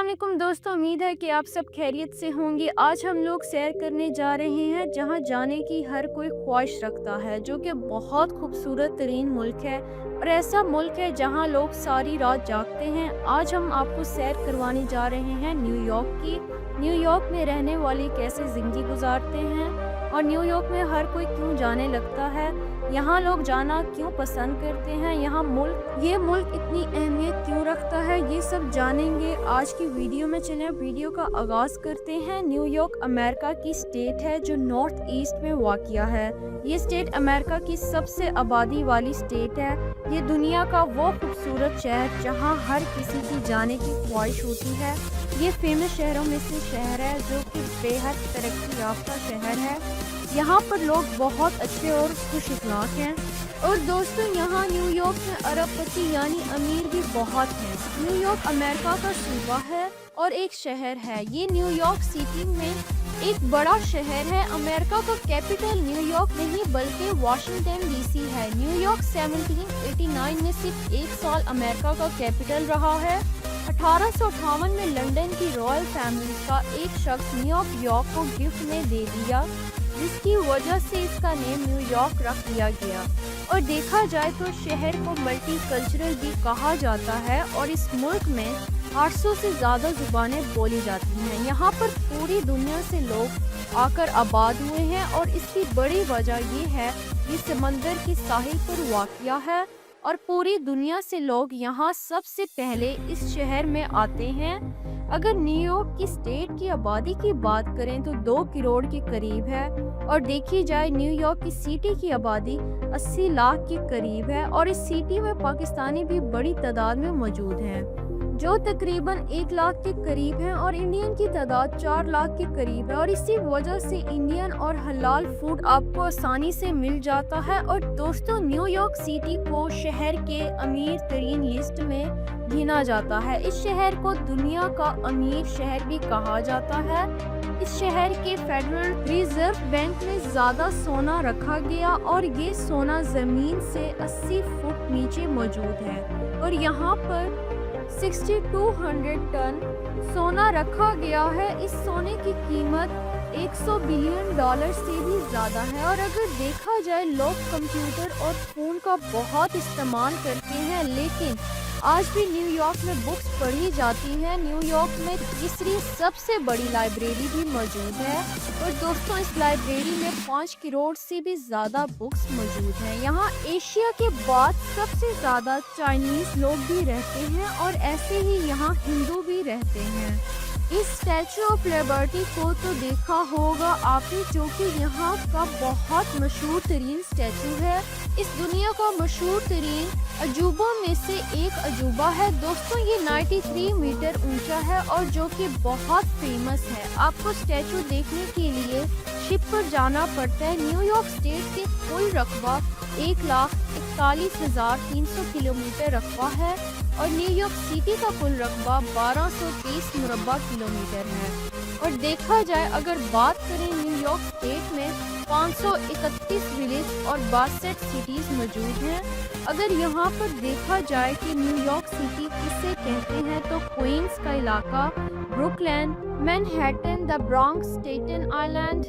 अस्सलाम दोस्तों, उम्मीद है कि आप सब खैरियत से होंगे। आज हम लोग सैर करने जा रहे हैं जहां जाने की हर कोई ख्वाहिश रखता है, जो कि बहुत खूबसूरत तरीन मुल्क है और ऐसा मुल्क है जहां लोग सारी रात जागते हैं। आज हम आपको सैर करवाने जा रहे हैं न्यूयॉर्क की। न्यूयॉर्क में रहने वाले कैसे ज़िंदगी गुजारते हैं और न्यूयॉर्क में हर कोई क्यों जाने लगता है, यहाँ लोग जाना क्यों पसंद करते हैं, ये मुल्क इतनी अहमियत क्यों रखता है, ये सब जानेंगे आज की वीडियो में। चलें वीडियो का आगाज़ करते हैं। न्यूयॉर्क अमेरिका की स्टेट है जो नॉर्थ ईस्ट में वाक़िया है। ये स्टेट अमेरिका की सबसे आबादी वाली स्टेट है। ये दुनिया का वो खूबसूरत शहर जहाँ हर किसी की जाने की ख्वाहिश होती है। ये फेमस शहरों में से शहर है जो कि बेहद तरक्की याफ्ता शहर है। यहाँ पर लोग बहुत अच्छे और खुश इखलाक हैं। और दोस्तों, यहाँ न्यूयॉर्क में अरबपति यानी अमीर भी बहुत हैं। न्यूयॉर्क अमेरिका का सूबा है और एक शहर है। ये न्यूयॉर्क सिटी में एक बड़ा शहर है। अमेरिका का कैपिटल न्यूयॉर्क नहीं बल्कि वाशिंगटन डीसी है। न्यूयॉर्क 1789 में सिर्फ एक साल अमेरिका का कैपिटल रहा है। 1858 में लंदन की रॉयल फैमिली का एक शख्स न्यूयॉर्क को गिफ्ट में दे दिया, जिसकी वजह से इसका नेम न्यूयॉर्क रख दिया गया। और देखा जाए तो शहर को मल्टी कल्चरल भी कहा जाता है और इस मुल्क में 800 से ज़्यादा ज़ुबानें बोली जाती हैं। यहाँ पर पूरी दुनिया से लोग आकर आबाद हुए हैं और इसकी बड़ी वजह ये है कि समंदर की साहिल पर वाक़िया है और पूरी दुनिया से लोग यहाँ सबसे पहले इस शहर में आते हैं। अगर न्यूयॉर्क की स्टेट की आबादी की बात करें तो 2 करोड़ के करीब है और देखी जाए न्यूयॉर्क की सिटी की आबादी 80 लाख के करीब है और इस सिटी में पाकिस्तानी भी बड़ी तादाद में मौजूद हैं, जो तकरीबन 1 लाख के करीब हैं और इंडियन की तादाद 4 लाख के करीब है। और इसी वजह से इंडियन और हलाल फूड आपको आसानी से मिल जाता है। और दोस्तों, न्यूयॉर्क सिटी को शहर के अमीर तरीन लिस्ट में गिना जाता है। इस शहर को दुनिया का अमीर शहर भी कहा जाता है। इस शहर के फेडरल रिजर्व बैंक में ज़्यादा सोना रखा गया और ये सोना ज़मीन से 80 फुट नीचे मौजूद है और यहाँ पर 6200 टन सोना रखा गया है। इस सोने की कीमत 100 बिलियन डॉलर से भी ज़्यादा है। और अगर देखा जाए, लोग कंप्यूटर और फ़ोन का बहुत इस्तेमाल करते हैं, लेकिन आज भी न्यूयॉर्क में बुक्स पढ़ी जाती हैं। न्यूयॉर्क में तीसरी सबसे बड़ी लाइब्रेरी भी मौजूद है और दोस्तों, इस लाइब्रेरी में 5 करोड़ से भी ज़्यादा बुक्स मौजूद हैं। यहाँ एशिया के बाद सबसे ज़्यादा चाइनीज़ लोग भी रहते हैं और ऐसे ही यहाँ हिंदू भी रहते हैं। इस स्टैचू ऑफ लिबर्टी को तो देखा होगा आपने, जो कि यहाँ का बहुत मशहूर तरीन स्टैचू है। इस दुनिया का मशहूर तरीन अजूबों में से एक अजूबा है। दोस्तों, ये 93 मीटर ऊंचा है और जो कि बहुत फेमस है। आपको स्टैचू देखने के लिए शिप पर जाना पड़ता है। न्यूयॉर्क स्टेट के कुल रकबा 1,41,300 किलोमीटर रकबा है और न्यूयॉर्क सिटी का कुल रकबा 1230 मुरब्बा किलोमीटर है। और देखा जाए, अगर बात करें, न्यूयॉर्क स्टेट में 531 विलेज और 62 सिटीज़ मौजूद हैं। अगर यहाँ पर देखा जाए कि न्यूयॉर्क सिटी किसे कहते हैं तो क्वींस का इलाका, Brooklyn, Manhattan, the Bronx, Staten island,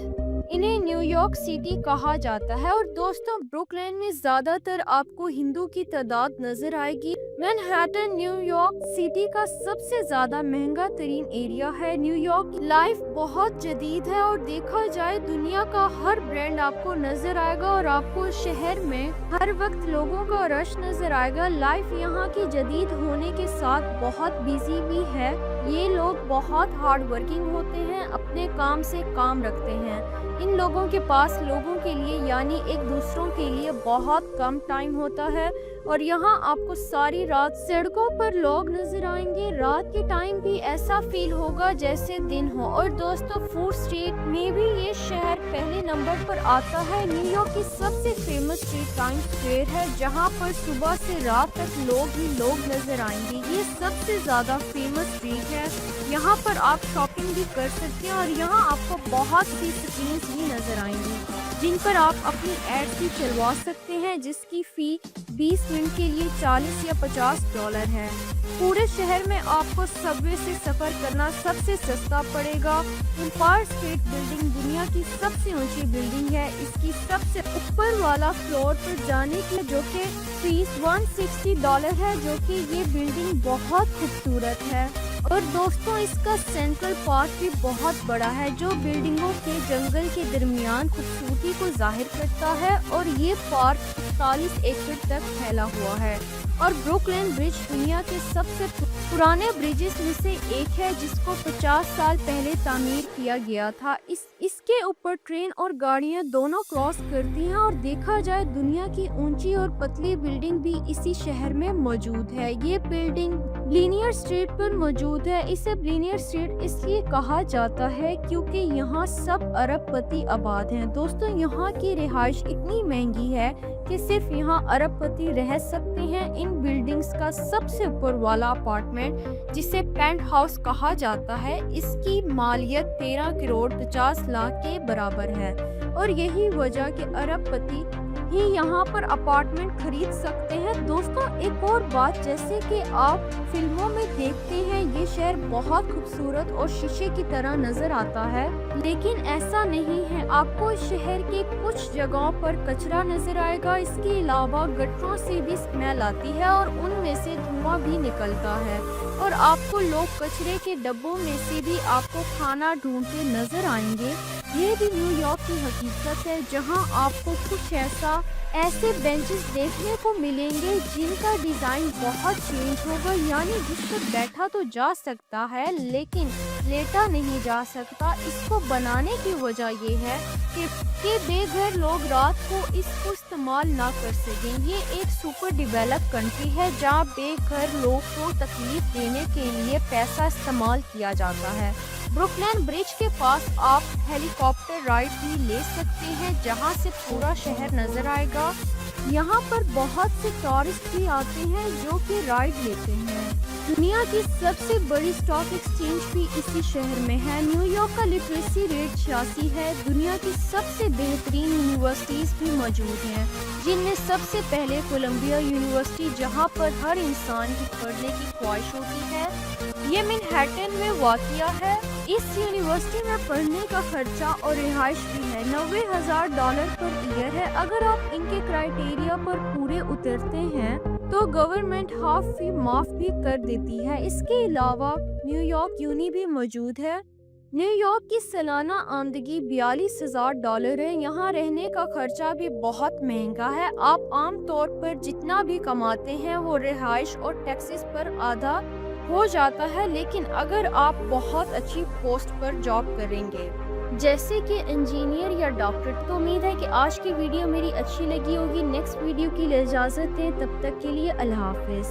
इन्हें न्यूयॉर्क सिटी कहा जाता है। और दोस्तों, ब्रुकलिन में ज़्यादातर आपको हिंदू की तादाद नज़र आएगी। मैनहट्टन न्यूयॉर्क सिटी का सबसे ज़्यादा महंगा तरीन एरिया है। न्यूयॉर्क की लाइफ बहुत जदीद है और देखा जाए, दुनिया का हर ब्रांड आपको नज़र आएगा और आपको शहर में हर वक्त लोगों का रश नज़र आएगा। लाइफ यहाँ की जदीद होने के साथ बहुत बिजी भी है। ये लोग बहुत हार्ड वर्किंग होते हैं, अपने काम से काम रखते हैं। इन लोगों के पास लोगों के लिए यानी एक दूसरों के लिए बहुत कम टाइम होता है और यहाँ आपको सारी रात सड़कों पर लोग नजर आएंगे। रात के टाइम भी ऐसा फील होगा जैसे दिन हो। और दोस्तों, फूड स्ट्रीट में भी ये शहर पहले नंबर पर आता है। न्यूयॉर्क की सबसे फेमस स्ट्रीट टाइम्स स्क्वायर है, जहाँ पर सुबह से रात तक लोग ही लोग नजर आएंगे। ये सबसे ज़्यादा फेमस स्ट्रीट है। यहाँ पर आप शॉपिंग भी कर सकते हैं और यहाँ आपको बहुत सी स्क्रीन्स भी नजर आएंगी। जिन पर आप अपनी एड भी चलवा सकते हैं, जिसकी फ़ी 20 मिनट के लिए 40 या $50 है। पूरे शहर में आपको सबवे से सफ़र करना सबसे सस्ता पड़ेगा। एम्पायर स्टेट बिल्डिंग दुनिया की सबसे ऊंची बिल्डिंग है। इसकी सबसे ऊपर वाला फ्लोर पर जाने की जो कि फीस $160 है, जो कि ये बिल्डिंग बहुत खूबसूरत है। और दोस्तों, इसका सेंट्रल पार्क भी बहुत बड़ा है, जो बिल्डिंगों के जंगल के दरमियान खूबसूरती को जाहिर करता है। और ये पार्क 40 एकड़ तक फैला हुआ है। और ब्रुकलिन ब्रिज दुनिया के सबसे पुराने ब्रिजेस में से एक है, जिसको 50 साल पहले तामीर किया गया था। इसके ऊपर ट्रेन और गाड़ियां दोनों क्रॉस करती हैं। और देखा जाए, दुनिया की ऊंची और पतली बिल्डिंग भी इसी शहर में मौजूद है। ये बिल्डिंग ब्लिनियर स्ट्रीट पर मौजूद है। इसे ब्लिनियर स्ट्रीट इसलिए कहा जाता है क्योंकि यहाँ सब अरबपति आबाद हैं। दोस्तों, यहाँ की रिहाइश इतनी महंगी है कि सिर्फ यहाँ अरबपति रह सकते हैं। इन बिल्डिंग्स का सबसे ऊपर वाला अपार्टमेंट, जिसे पेंट हाउस कहा जाता है, इसकी मालियत 13 करोड़ 50 लाख के बराबर है। और यही वजह कि अरबपति ही यहाँ पर अपार्टमेंट खरीद सकते हैं। दोस्तों, एक और बात, जैसे कि आप फिल्मों में देखते हैं, ये शहर बहुत खूबसूरत और शीशे की तरह नजर आता है, लेकिन ऐसा नहीं है। आपको शहर के कुछ जगहों पर कचरा नजर आएगा। इसके अलावा गटरों से भी स्मेल आती है और उनमें से धुआं भी निकलता है। और आपको लोग कचरे के डब्बों में से भी आपको खाना ढूंढते नजर आएंगे। ये भी न्यूयॉर्क की हकीकत है, जहां आपको कुछ ऐसे बेंचेस देखने को मिलेंगे जिनका डिज़ाइन बहुत चेंज होगा, यानी जिस पर बैठा तो जा सकता है लेकिन लेटा नहीं जा सकता। इसको बनाने की वजह ये है कि बेघर लोग रात को इसको इस्तेमाल ना कर सकें। ये एक सुपर डेवलप कंट्री है, जहाँ बेघर लोग को तकलीफ देने के लिए पैसा इस्तेमाल किया जाता है। ब्रुकलिन ब्रिज के पास आप हेलीकॉप्टर राइड भी ले सकते हैं, जहां से पूरा शहर नजर आएगा। यहाँ पर बहुत से टूरिस्ट भी आते हैं जो कि राइड लेते हैं। दुनिया की सबसे बड़ी स्टॉक एक्सचेंज भी इसी शहर में है। न्यूयॉर्क का लिटरेसी रेट 86 है। दुनिया की सबसे बेहतरीन यूनिवर्सिटीज भी मौजूद हैं, जिनमें सबसे पहले कोलंबिया यूनिवर्सिटी, जहाँ पर हर इंसान की पढ़ने की ख्वाहिश होती है, ये मैनहट्टन में वाक़िया है। इस यूनिवर्सिटी में पढ़ने का खर्चा और रिहाइश भी है। $90,000 पर ईयर है। अगर आप इनके क्राइटेरिया पर पूरे उतरते हैं तो गवर्नमेंट हाफ फी माफ भी कर देती है। इसके अलावा न्यूयॉर्क यूनी भी मौजूद है। न्यूयॉर्क की सालाना आमदनी $42,000 है। यहाँ रहने का खर्चा भी बहुत महंगा है। आप आम तौर पर जितना भी कमाते हैं वो रिहाइश और टैक्सेस पर आधा हो जाता है, लेकिन अगर आप बहुत अच्छी पोस्ट पर जॉब करेंगे, जैसे कि इंजीनियर या डॉक्टर, तो उम्मीद है कि आज की वीडियो मेरी अच्छी लगी होगी। नेक्स्ट वीडियो के लिए इजाज़त दें, तब तक के लिए अल्लाह हाफिज़।